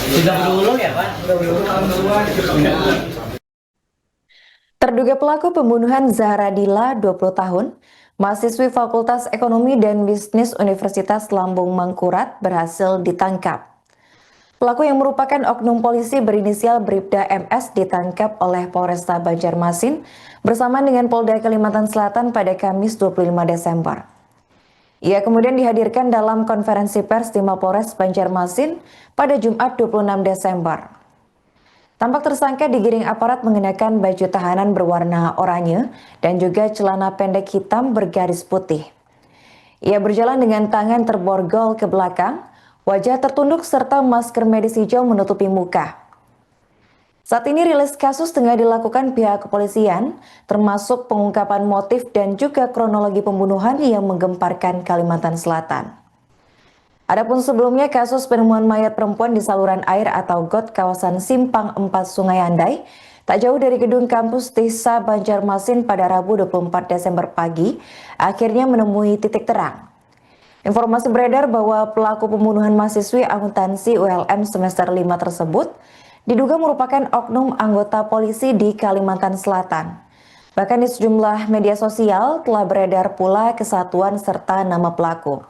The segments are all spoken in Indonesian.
Sudah berulang ya Pak? Terduga pelaku pembunuhan Zahra Dila, 20 tahun, mahasiswi Fakultas Ekonomi dan Bisnis Universitas Lambung Mangkurat berhasil ditangkap. Pelaku yang merupakan oknum polisi berinisial Bribda MS ditangkap oleh Polresta Banjarmasin bersama dengan Polda Kalimantan Selatan pada Kamis 25 Desember. Ia kemudian dihadirkan dalam konferensi pers di Mapolres Banjarmasin pada Jumat 26 Desember. Tampak tersangka digiring aparat mengenakan baju tahanan berwarna oranye dan juga celana pendek hitam bergaris putih. Ia berjalan dengan tangan terborgol ke belakang, wajah tertunduk serta masker medis hijau menutupi muka. Saat ini rilis kasus tengah dilakukan pihak kepolisian, termasuk pengungkapan motif dan juga kronologi pembunuhan yang menggemparkan Kalimantan Selatan. Adapun sebelumnya kasus penemuan mayat perempuan di saluran air atau got kawasan Simpang 4 Sungai Andai, tak jauh dari gedung kampus Desa Banjarmasin pada Rabu 24 Desember pagi, akhirnya menemui titik terang. Informasi beredar bahwa pelaku pembunuhan mahasiswi akuntansi ULM semester 5 tersebut diduga merupakan oknum anggota polisi di Kalimantan Selatan. Bahkan di sejumlah media sosial telah beredar pula kesatuan serta nama pelaku.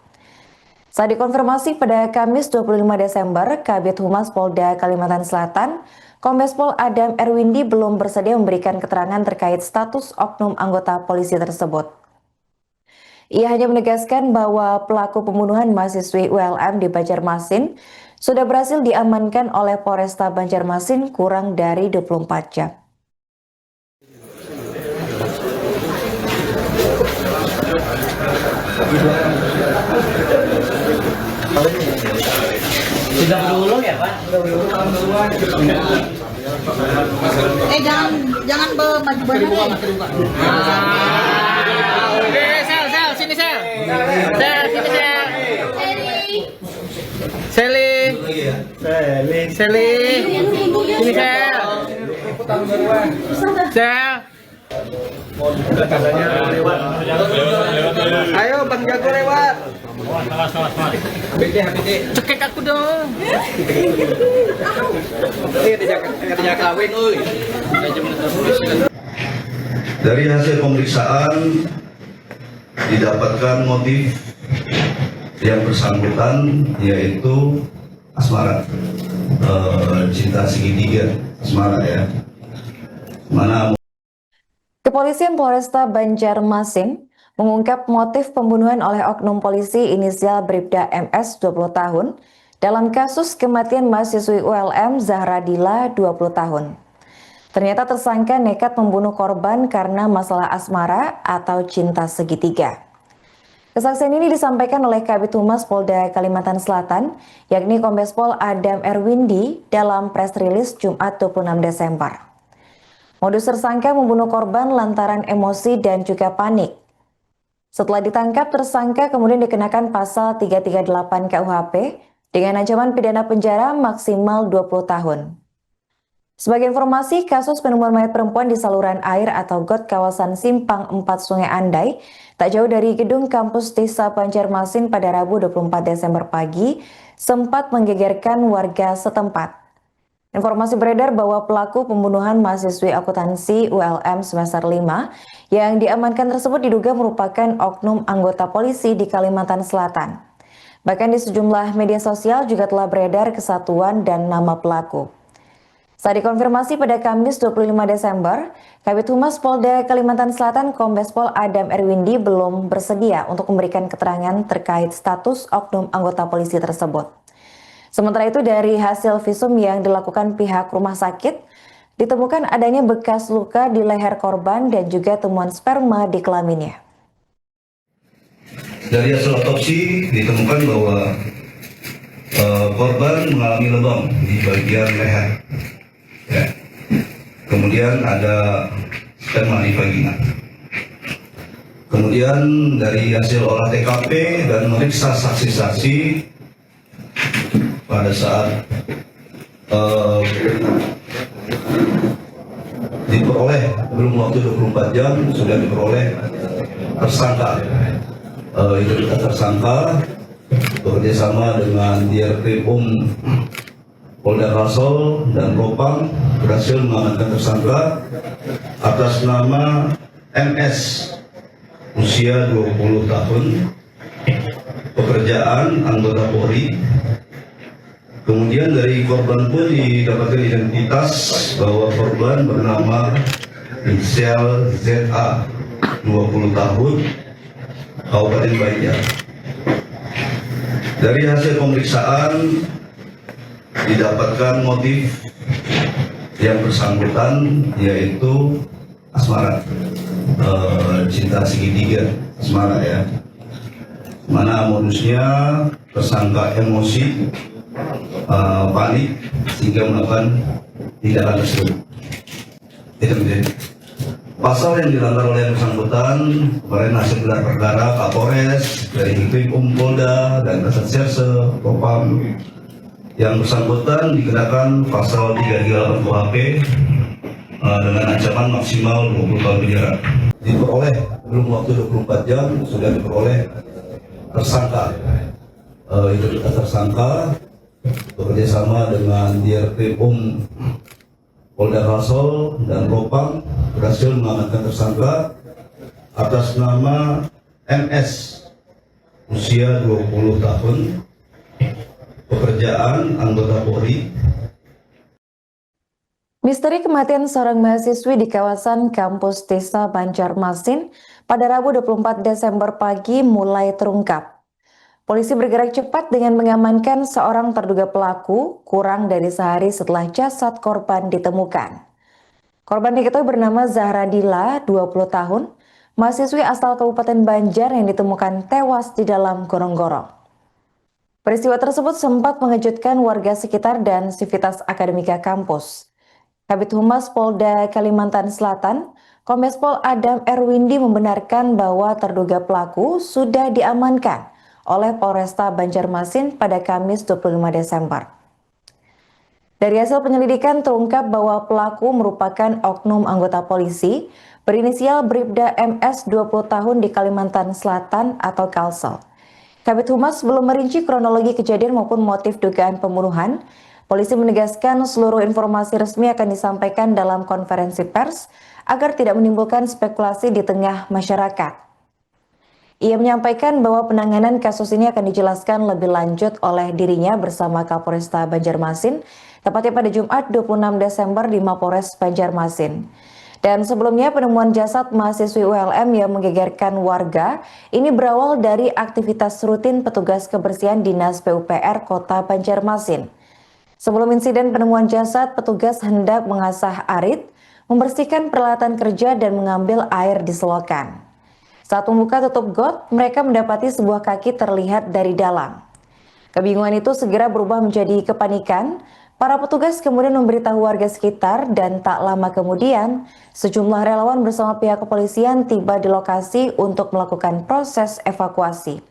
Saat dikonfirmasi pada Kamis 25 Desember, Kabid Humas Polda Kalimantan Selatan, Kombes Pol Adam Erwindi belum bersedia memberikan keterangan terkait status oknum anggota polisi tersebut. Ia hanya menegaskan bahwa pelaku pembunuhan mahasiswi ULM di Banjarmasin sudah berhasil diamankan oleh Polresta Banjarmasin kurang dari 24 jam. Sudah berulang ya Pak? Jangan baju benar. Sel, sini Sel. Sini Sel. Seli. Sini Sel. Sel. Ayo Bang Jago lewat. Cekek aku dong. Dari hasil pemeriksaan didapatkan motif yang bersangkutan yaitu asmara, cinta segitiga asmara ya. Kepolisian Polresta Banjarmasin mengungkap motif pembunuhan oleh oknum polisi inisial Bribda MS 20 tahun dalam kasus kematian mahasiswi ULM Zahra Dila 20 tahun. Ternyata tersangka nekat membunuh korban karena masalah asmara atau cinta segitiga. Kesaksian ini disampaikan oleh Kabid Humas Polda Kalimantan Selatan, yakni Kombes Pol Adam Erwindi dalam press release Jumat 26 Desember. Modus tersangka membunuh korban lantaran emosi dan juga panik. Setelah ditangkap, tersangka kemudian dikenakan pasal 338 KUHP dengan ancaman pidana penjara maksimal 20 tahun. Sebagai informasi, kasus penemuan mayat perempuan di saluran air atau got kawasan Simpang 4 Sungai Andai, tak jauh dari gedung kampus Desa Banjarmasin pada Rabu 24 Desember pagi, sempat menggegerkan warga setempat. Informasi beredar bahwa pelaku pembunuhan mahasiswi akuntansi ULM semester 5 yang diamankan tersebut diduga merupakan oknum anggota polisi di Kalimantan Selatan. Bahkan di sejumlah media sosial juga telah beredar kesatuan dan nama pelaku. Saat dikonfirmasi pada Kamis 25 Desember, Kabid Humas Polda Kalimantan Selatan Kombes Pol Adam Erwindi belum bersedia untuk memberikan keterangan terkait status oknum anggota polisi tersebut. Sementara itu dari hasil visum yang dilakukan pihak rumah sakit, ditemukan adanya bekas luka di leher korban dan juga temuan sperma di kelaminnya. Dari hasil otopsi ditemukan bahwa korban mengalami lebam di bagian leher. Ya. Kemudian ada sperma di vagina. Kemudian dari hasil olah TKP dan memeriksa saksi-saksi pada saat diperoleh belum waktu 24 jam sudah diperoleh tersangka. Identitas tersangka bekerjasama dengan Dirkrim Polda Kalsel dan Propam berhasil mengamankan tersangka atas nama MS usia 20 tahun, pekerjaan anggota Polri. Kemudian dari korban pun didapatkan identitas bahwa korban bernama inisial ZA 20 tahun, Kabupaten Banjar. Dari hasil pemeriksaan didapatkan motif yang bersangkutan yaitu asmara, cinta segitiga asmara ya. Mana modusnya tersangka emosi, panik sehingga melakukan tindakan tersebut. Pasal yang dilanggar oleh yang bersangkutan kemarin hasil gelar perkara Kapolres dari Dirkrim Polda dan Kasat Serse Propam, yang bersangkutan dikenakan pasal 338 KUHP dengan ancaman maksimal 20 tahun penjara. Diperoleh belum waktu 24 jam sudah diperoleh tersangka. Identitas tersangka bekerjasama dengan Dirkrim Polda Kalsel dan Propam berhasil mengamankan tersangka atas nama MS usia 20 tahun, pekerjaan anggota Polri. Misteri kematian seorang mahasiswi di kawasan kampus Desa Banjarmasin pada Rabu 24 Desember pagi mulai terungkap. Polisi bergerak cepat dengan mengamankan seorang terduga pelaku kurang dari sehari setelah jasad korban ditemukan. Korban diketahui bernama Zahra Dila, 20 tahun, mahasiswi asal Kabupaten Banjar yang ditemukan tewas di dalam gorong-gorong. Peristiwa tersebut sempat mengejutkan warga sekitar dan sivitas akademika kampus. Kabid Humas Polda Kalimantan Selatan, Kombes Pol Adam Erwindi membenarkan bahwa terduga pelaku sudah diamankan oleh Polresta Banjarmasin pada Kamis 25 Desember. Dari hasil penyelidikan terungkap bahwa pelaku merupakan oknum anggota polisi berinisial Bribda MS 20 tahun di Kalimantan Selatan atau Kalsel. Kabid Humas belum merinci kronologi kejadian maupun motif dugaan pembunuhan. Polisi menegaskan seluruh informasi resmi akan disampaikan dalam konferensi pers agar tidak menimbulkan spekulasi di tengah masyarakat. Ia menyampaikan bahwa penanganan kasus ini akan dijelaskan lebih lanjut oleh dirinya bersama Kapolresta Banjarmasin, tepatnya pada Jumat 26 Desember di Mapores Banjarmasin. Dan sebelumnya penemuan jasad mahasiswi ULM yang menggegerkan warga ini berawal dari aktivitas rutin petugas kebersihan Dinas PUPR Kota Banjarmasin. Sebelum insiden penemuan jasad, petugas hendak mengasah arit, membersihkan peralatan kerja dan mengambil air di selokan. Saat membuka tutup got, mereka mendapati sebuah kaki terlihat dari dalam. Kebingungan itu segera berubah menjadi kepanikan. Para petugas kemudian memberitahu warga sekitar dan tak lama kemudian, sejumlah relawan bersama pihak kepolisian tiba di lokasi untuk melakukan proses evakuasi.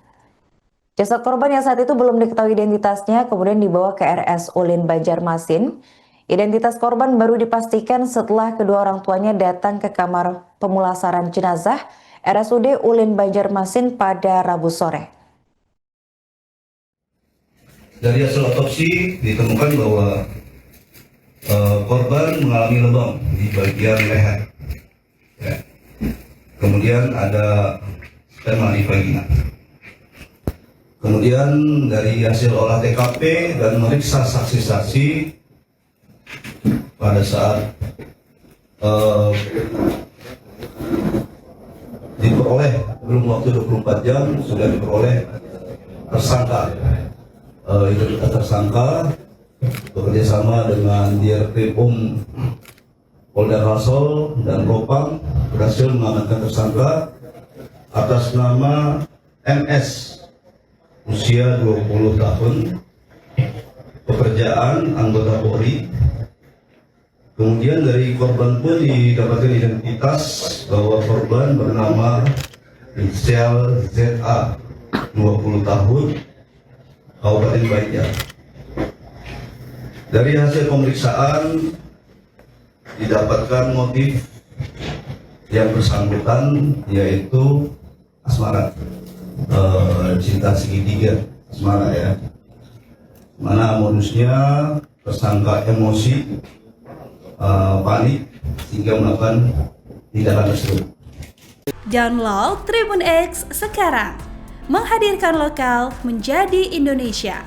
Jasad korban yang saat itu belum diketahui identitasnya kemudian dibawa ke RS Ulin Banjarmasin. Identitas korban baru dipastikan setelah kedua orang tuanya datang ke kamar pemulasaran jenazah RSUD Ulin Banjarmasin pada Rabu sore. Dari hasil otopsi ditemukan bahwa korban mengalami lebam di bagian leher. Ya. Kemudian ada sperma di vagina. Kemudian dari hasil olah TKP dan meriksa saksi-saksi pada saat diperoleh belum waktu 24 jam sudah diperoleh tersangka. Identitas tersangka bekerjasama dengan Dirkrim Polda Kalsel dan Propam berhasil mengamankan tersangka atas nama MS usia 20 tahun, pekerjaan anggota Polri. Kemudian dari korban pun didapatkan identitas bahwa korban bernama inisial ZA 20 tahun, Kabupaten Banjar. Dari hasil pemeriksaan didapatkan motif yang bersangkutan yaitu asmara, cinta segitiga asmara ya. Mana modusnya tersangka emosi, panik sehingga melakukan tindakan tersebut. Download Tribun X sekarang, menghadirkan lokal menjadi Indonesia.